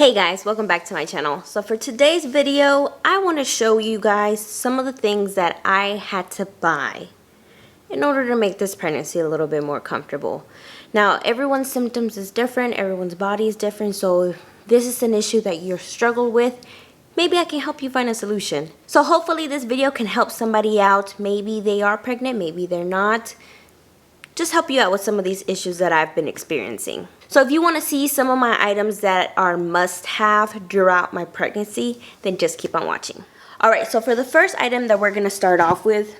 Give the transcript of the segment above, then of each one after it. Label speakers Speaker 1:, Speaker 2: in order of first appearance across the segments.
Speaker 1: Hey guys, welcome back to my channel. So for today's video, I want to show you guys some of the things that I had to buy in order to make this pregnancy a little bit more comfortable. Now, everyone's symptoms is different, everyone's body is different, so if this is an issue that you're struggled with, maybe I can help you find a solution. So hopefully this video can help somebody out. Maybe they are pregnant, maybe they're not. Just help you out with some of these issues that I've been experiencing. So if you want to see some of my items that are must-have throughout my pregnancy, then just keep on watching. Alright, so for the first item that we're going to start off with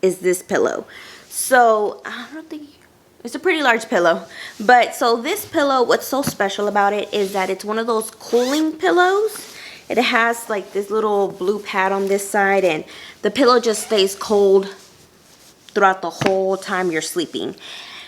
Speaker 1: is this pillow. So, I don't think, it's a pretty large pillow. But, so this pillow, what's so special about it is that it's one of those cooling pillows. It has like this little blue pad on this side, and the pillow just stays cold throughout the whole time you're sleeping.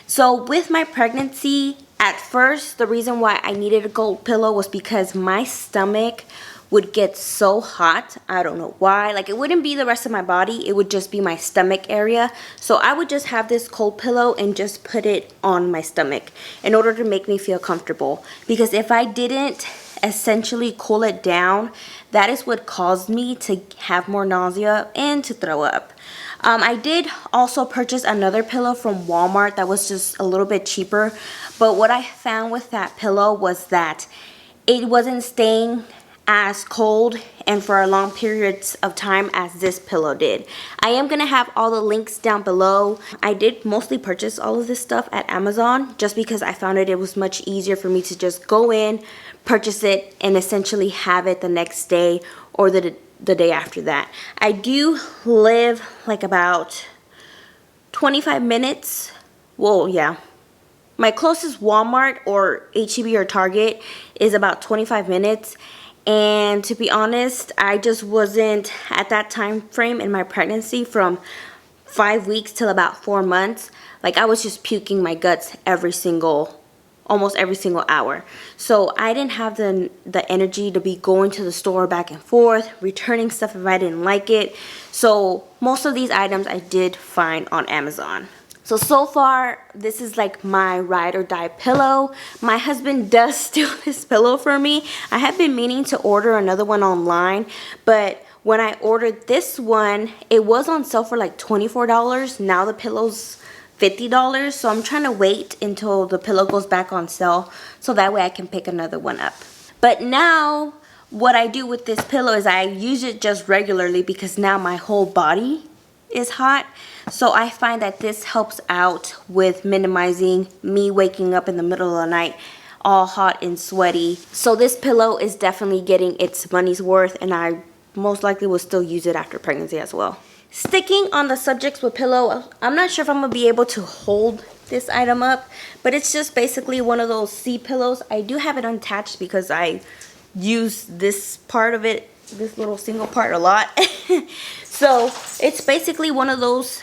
Speaker 1: So with my pregnancy, at first, the reason why I needed a cold pillow was because my stomach would get so hot. I don't know why. Like, it wouldn't be the rest of my body. It would just be my stomach area. So I would just have this cold pillow and just put it on my stomach in order to make me feel comfortable. Because if I didn't essentially cool it down, that is what caused me to have more nausea and to throw up. I did also purchase another pillow from Walmart that was just a little bit cheaper, but what I found with that pillow was that it wasn't staying as cold and for a long periods of time as this pillow did. I am going to have all the links down below. I did mostly purchase all of this stuff at Amazon just because I found it was much easier for me to just go in, purchase it, and essentially have it the next day or the day after that. I do live like about 25 minutes. Well, yeah. My closest Walmart or H-E-B or Target is about 25 minutes. And to be honest, I just wasn't at that time frame in my pregnancy from 5 weeks till about 4 months. Like, I was just puking my guts almost every single hour. So I didn't have the energy to be going to the store back and forth, returning stuff if I didn't like it. So most of these items I did find on Amazon. So far, this is like my ride or die pillow. My husband does steal this pillow for me. I have been meaning to order another one online, but when I ordered this one, it was on sale for like $24. Now the pillow's $50, so I'm trying to wait until the pillow goes back on sale so that way I can pick another one up. But now, what I do with this pillow is I use it just regularly because now my whole body is hot. So I find that this helps out with minimizing me waking up in the middle of the night all hot and sweaty. So this pillow is definitely getting its money's worth, and I most likely will still use it after pregnancy as well. Sticking on the subjects with pillow, I'm not sure if I'm going to be able to hold this item up, but it's just basically one of those C pillows. I do have it unattached because I use this part of it, this little single part, a lot. So it's basically one of those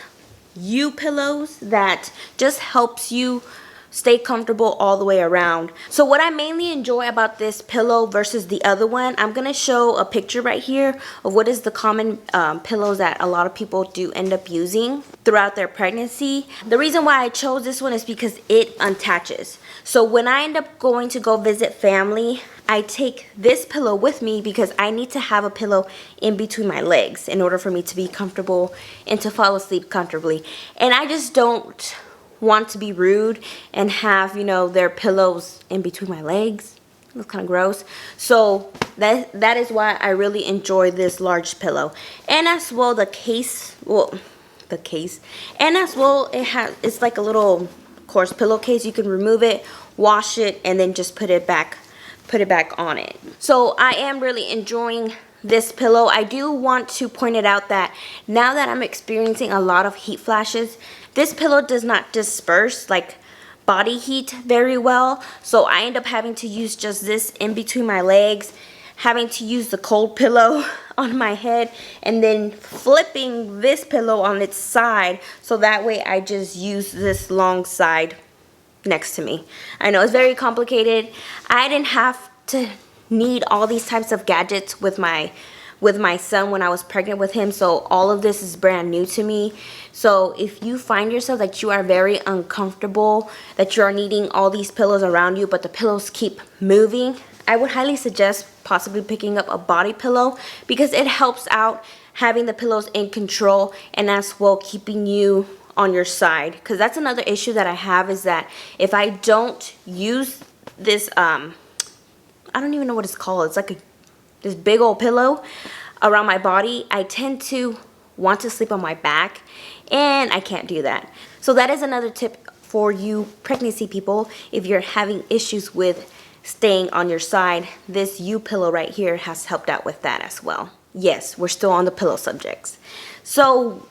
Speaker 1: U pillows that just helps you stay comfortable all the way around. So what I mainly enjoy about this pillow versus the other one, I'm going to show a picture right here of what is the common pillows that a lot of people do end up using throughout their pregnancy. The reason why I chose this one is because it unattaches. So when I end up going to go visit family, I take this pillow with me because I need to have a pillow in between my legs in order for me to be comfortable and to fall asleep comfortably. And I just don't want to be rude and have, you know, their pillows in between my legs. It looks kind of gross. So that is why I really enjoy this large pillow. And as well the case, and as well it's like a little, of course, pillowcase. You can remove it, wash it, and then just put it back on it. So I am really enjoying this pillow. I do want to point it out that now that I'm experiencing a lot of heat flashes, this pillow does not disperse like body heat very well. So I end up having to use just this in between my legs, having to use the cold pillow on my head, and then flipping this pillow on its side so that way I just use this long side next to me. I know it's very complicated. I didn't have to need all these types of gadgets with my son when I was pregnant with him, so all of this is brand new to me. So if you find yourself that you are very uncomfortable, that you are needing all these pillows around you but the pillows keep moving, I would highly suggest possibly picking up a body pillow because it helps out having the pillows in control and as well keeping you on your side. Because that's another issue that I have, is that if I don't use this, I don't even know what it's called. It's like this big old pillow around my body, I tend to want to sleep on my back, and I can't do that. So that is another tip for you pregnancy people. If you're having issues with staying on your side, this U-pillow right here has helped out with that as well. Yes, we're still on the pillow subjects. So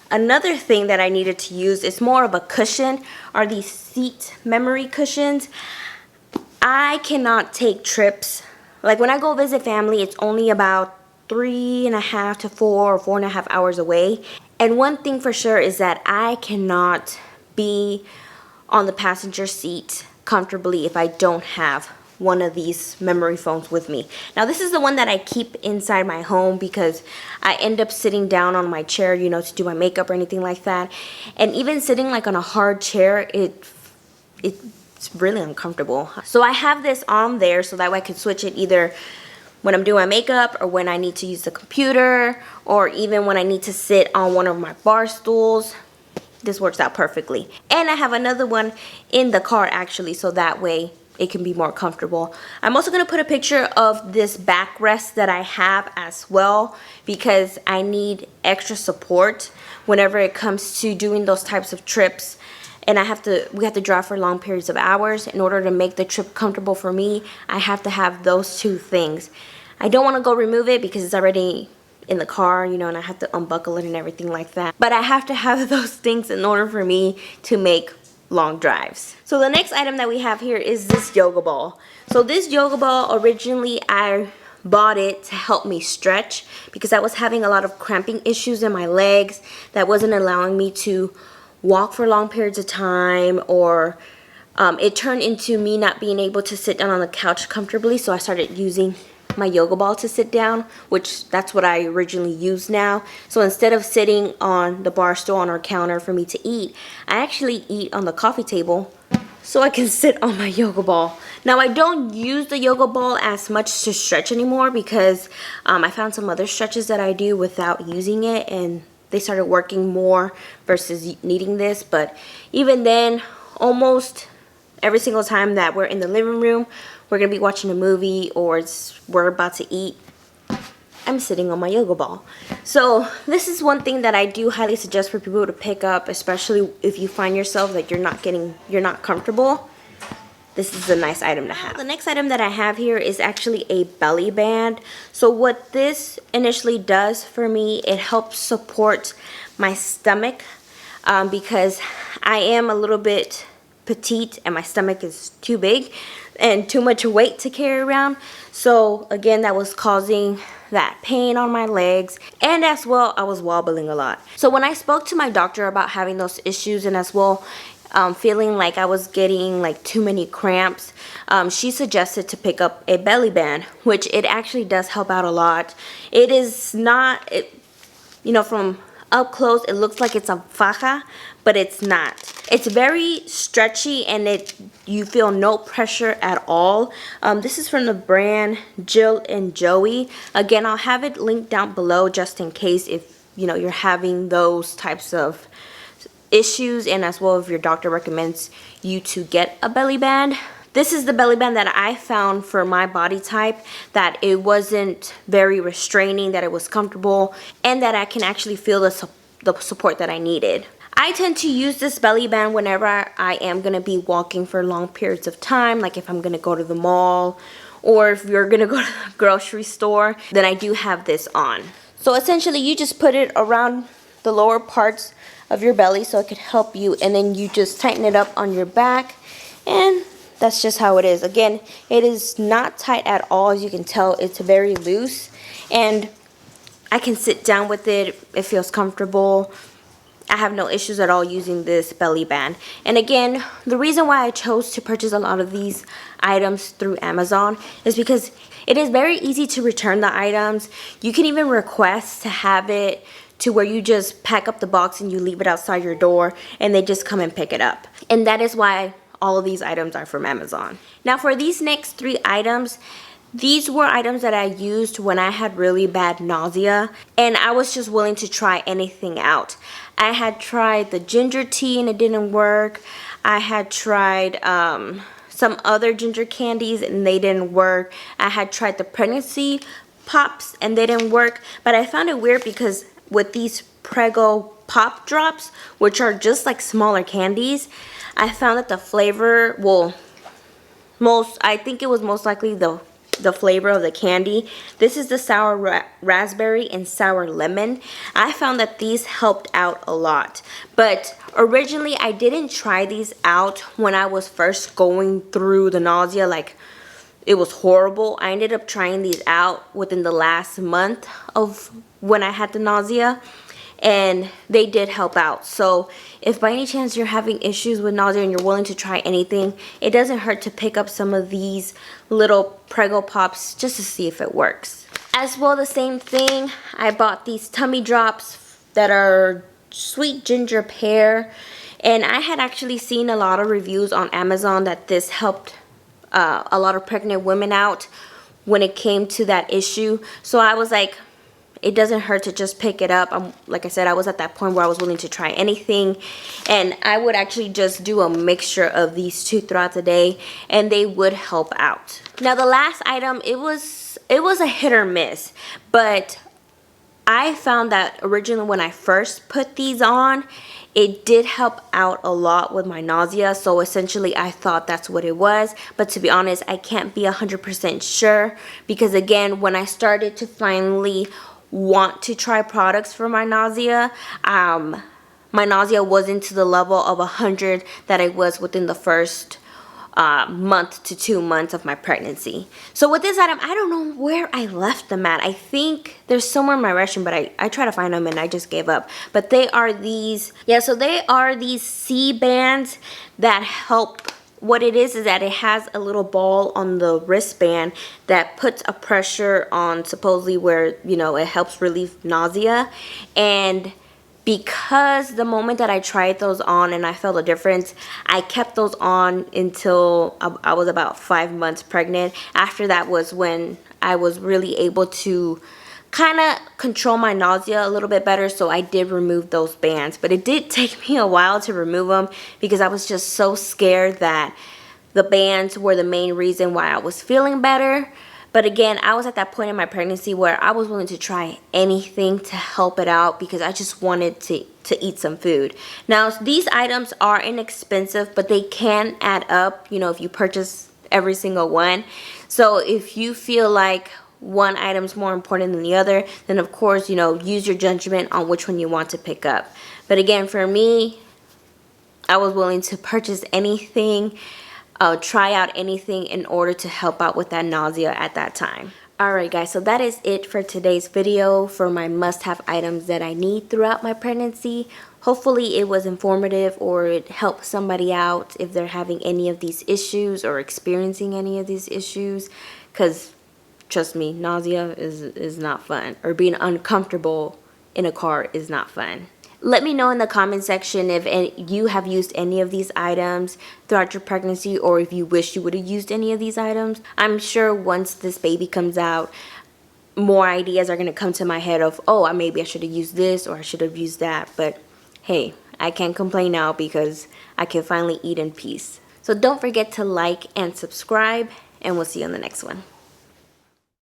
Speaker 1: another thing that I needed to use is more of a cushion, are these seat memory cushions. I cannot take trips. Like when I go visit family, it's only about 3.5 to 4 or 4.5 hours away. And one thing for sure is that I cannot be on the passenger seat comfortably if I don't have one of these memory foams with me. Now this is the one that I keep inside my home because I end up sitting down on my chair, you know, to do my makeup or anything like that. And even sitting like on a hard chair, it's really uncomfortable. So I have this on there so that way I can switch it either when I'm doing my makeup or when I need to use the computer or even when I need to sit on one of my bar stools. This works out perfectly. And I have another one in the car actually, so that way it can be more comfortable. I'm also going to put a picture of this backrest that I have as well because I need extra support whenever it comes to doing those types of trips. And we have to drive for long periods of hours. In order to make the trip comfortable for me, I have to have those two things. I don't want to go remove it because it's already in the car, you know, and I have to unbuckle it and everything like that. But I have to have those things in order for me to make long drives. So the next item that we have here is this yoga ball. So this yoga ball, originally I bought it to help me stretch because I was having a lot of cramping issues in my legs that wasn't allowing me to walk for long periods of time, or it turned into me not being able to sit down on the couch comfortably. So I started using my yoga ball to sit down, which that's what I originally use now. So instead of sitting on the bar stool on our counter for me to eat, I actually eat on the coffee table so I can sit on my yoga ball. Now I don't use the yoga ball as much to stretch anymore because I found some other stretches that I do without using it and they started working more versus needing this. But even then, almost every single time that we're in the living room, we're gonna be watching a movie or we're about to eat, I'm sitting on my yoga ball. So this is one thing that I do highly suggest for people to pick up, especially if you find yourself that you're not comfortable. This is a nice item to have. The next item that I have here is actually a belly band. So what this initially does for me, it helps support my stomach because I am a little bit petite and my stomach is too big and too much weight to carry around. So again, that was causing that pain on my legs, and as well I was wobbling a lot. So when I spoke to my doctor about having those issues and as well feeling like I was getting like too many cramps, she suggested to pick up a belly band, which it actually does help out a lot. It is not, you know, from up close it looks like it's a faja, but it's not. It's very stretchy and you feel no pressure at all. This is from the brand Jill and Joey. Again, I'll have it linked down below just in case if you know you're having those types of issues, and as well if your doctor recommends you to get a belly band. This is the belly band that I found for my body type, that it wasn't very restraining, that it was comfortable, and that I can actually feel the support that I needed. I tend to use this belly band whenever I am going to be walking for long periods of time, like if I'm going to go to the mall or if you're going to go to the grocery store, then I do have this on. So essentially you just put it around the lower parts of your belly so it could help you, and then you just tighten it up on your back, and that's just how it is. Again, it is not tight at all. As you can tell, it's very loose, and I can sit down with it. It feels comfortable. I have no issues at all using this belly band. And again, the reason why I chose to purchase a lot of these items through Amazon is because it is very easy to return the items. You can even request to have it to where you just pack up the box and you leave it outside your door and they just come and pick it up. And that is why all of these items are from Amazon. Now for these next 3 items, these were items that I used when I had really bad nausea and I was just willing to try anything out. I had tried the ginger tea and it didn't work. I had tried some other ginger candies and they didn't work. I had tried the pregnancy pops and they didn't work. But I found it weird because with these Prego pop drops, which are just like smaller candies, I found that the flavor, well, I think it was most likely the flavor of the candy. This is the sour raspberry and sour lemon. I found that these helped out a lot. But originally I didn't try these out when I was first going through the nausea. Like, it was horrible. I ended up trying these out within the last month of when I had the nausea, and they did help out. So if by any chance you're having issues with nausea and you're willing to try anything, it doesn't hurt to pick up some of these little Prego Pops just to see if it works. As well, the same thing, I bought these tummy drops that are sweet ginger pear, and I had actually seen a lot of reviews on Amazon that this helped a lot of pregnant women out when it came to that issue. So I was like, it doesn't hurt to just pick it up. Like I said, I was at that point where I was willing to try anything, and I would actually just do a mixture of these 2 throughout the day, and they would help out. Now the last item, it was a hit or miss, but I found that originally when I first put these on, it did help out a lot with my nausea. So essentially I thought that's what it was, but to be honest, I can't be 100% sure, because again, when I started to finally want to try products for my nausea wasn't to the level of 100 that I was within the first month to 2 months of my pregnancy. So with this item, I don't know where I left them at. I think they're somewhere in my restroom, but I try to find them and I just gave up. But they are these, so they are these C-bands that help. What it is that it has a little ball on the wristband that puts a pressure on supposedly where, it helps relieve nausea. And because the moment that I tried those on and I felt a difference, I kept those on until I was about 5 months pregnant. After that was when I was really able to kind of control my nausea a little bit better, so I did remove those bands. But it did take me a while to remove them because I was just so scared that the bands were the main reason why I was feeling better. But again, I was at that point in my pregnancy where I was willing to try anything to help it out because I just wanted to eat some food. Now, these items are inexpensive, but they can add up, if you purchase every single one. So if you feel like one item's more important than the other, then of course, use your judgment on which one you want to pick up. But again, for me, I was willing to purchase anything, try out anything in order to help out with that nausea at that time. Alright guys, so that is it for today's video for my must-have items that I need throughout my pregnancy. Hopefully it was informative or it helped somebody out if they're having any of these issues or experiencing any of these issues, because trust me, nausea is not fun, or being uncomfortable in a car is not fun. Let me know in the comment section if you have used any of these items throughout your pregnancy, or if you wish you would have used any of these items. I'm sure once this baby comes out, more ideas are going to come to my head of, oh, maybe I should have used this or I should have used that. But hey, I can't complain now because I can finally eat in peace. So don't forget to like and subscribe, and we'll see you on the next one.